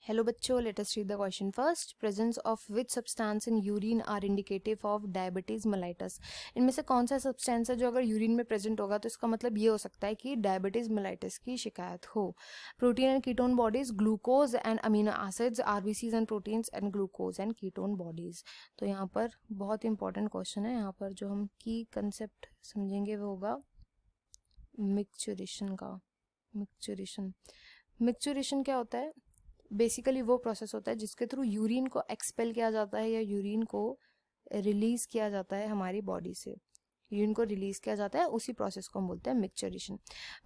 Hello बच्चों, let us read the question first. Presence of which substance in urine are indicative of diabetes mellitus. इनमें से कौन सा substance है जो अगर यूरिन में प्रेजेंट होगा तो इसका मतलब ये हो सकता है कि डायबिटीज मेलाइटस की शिकायत हो. Protein and ketone bodies, glucose and amino acids, RBCs and proteins and glucose and ketone bodies. तो यहाँ पर बहुत इंपॉर्टेंट क्वेश्चन है. यहाँ पर जो हम की कंसेप्ट समझेंगे वो होगा मिक्सचुरेशन का. मिक्सचुरेशन क्या होता है? बेसिकली वो प्रोसेस होता है जिसके थ्रू यूरिन को एक्सपेल किया जाता है या यूरिन को रिलीज किया जाता है हमारी बॉडी से. यूरिन को रिलीज किया जाता है, उसी प्रोसेस को हम बोलते हैं मिक्सचुरेशन.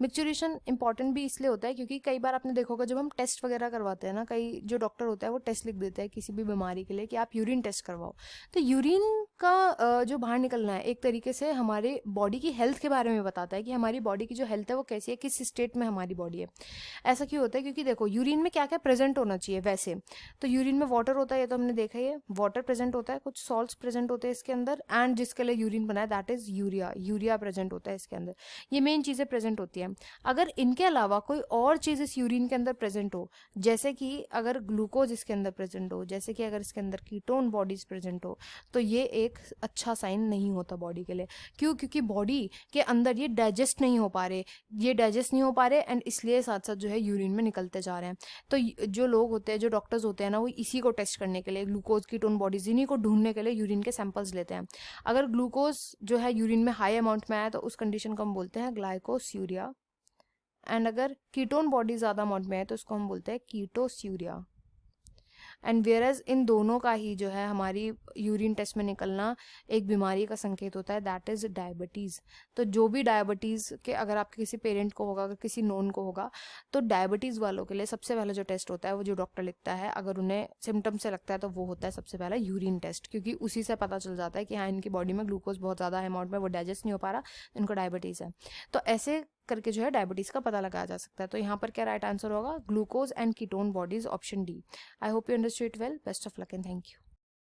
मिक्सचुरेशन इंपॉर्टेंट भी इसलिए होता है क्योंकि कई बार आपने देखा होगा जब हम टेस्ट वगैरह करवाते हैं ना, कई जो डॉक्टर होता है वो टेस्ट लिख देता है किसी भी बीमारी के लिए कि आप यूरिन टेस्ट करवाओ. तो यूरिन का जो बाहर निकलना है एक तरीके से हमारे बॉडी की हेल्थ के बारे में बताता है कि हमारी बॉडी की जो हेल्थ है वो कैसी है, किस स्टेट में हमारी बॉडी है. ऐसा क्यों होता है? क्योंकि देखो यूरिन में क्या क्या प्रेजेंट होना चाहिए. वैसे तो यूरिन में वाटर होता है, ये तो हमने देखा ही है. वाटर प्रेजेंट होता है, कुछ सॉल्ट्स प्रेजेंट होते हैं इसके अंदर, एंड जिसके लिए यूरिन बना है दैट इज यूरिया प्रेजेंट होता है इसके अंदर. ये मेन चीजें प्रेजेंट होती हैं. अगर इनके अलावा कोई और चीज इस यूरिन के अंदर प्रेजेंट हो, जैसे कि अगर ग्लूकोज इसके अंदर प्रेजेंट हो, जैसे कि अगर इसके अंदर कीटोन बॉडीज प्रेजेंट हो, तो ये एक अच्छा साइन नहीं होता बॉडी के लिए. क्यों? क्योंकि बॉडी के अंदर ये डाइजेस्ट नहीं हो पा रहे एंड इसलिए साथ साथ जो है यूरिन में निकलते जा रहे हैं. तो जो लोग होते हैं, जो डॉक्टर्स होते हैं ना, वो इसी को टेस्ट करने के लिए, ग्लूकोज कीटोन बॉडीज इन्हीं को ढूंढने के लिए यूरिन के सैंपल्स लेते हैं. अगर ग्लूकोज जो है यूरिन में हाई अमाउंट में आया तो उस कंडीशन को हम बोलते हैं ग्लाइकोस्यूरिया. एंड अगर कीटोन बॉडी ज्यादा अमाउंट में है तो उसको हम बोलते हैं कीटोस्यूरिया. एंड वेयरएज इन दोनों का ही जो है हमारी यूरिन टेस्ट में निकलना एक बीमारी का संकेत होता है, दैट इज डायबिटीज. तो जो भी डायबिटीज के अगर आपके किसी पेरेंट को होगा, अगर किसी नोन को होगा, तो डायबिटीज वालों के लिए सबसे पहला जो टेस्ट होता है वो जो डॉक्टर लिखता है, अगर उन्हें सिम्टम से लगता है तो वो होता है सबसे पहला यूरिन टेस्ट. क्योंकि उसी से पता चल जाता है कि हाँ, इनकी बॉडी में ग्लूकोज बहुत ज्यादा अमाउंट में वो डाइजेस्ट नहीं हो पा रहा, इनको डायबिटीज है. तो ऐसे करके जो है डायबिटीज का पता लगाया जा सकता है. तो यहाँ पर क्या राइट आंसर होगा? Glucose and ketone bodies, option D. I hope you understood well. Best of luck and thank you.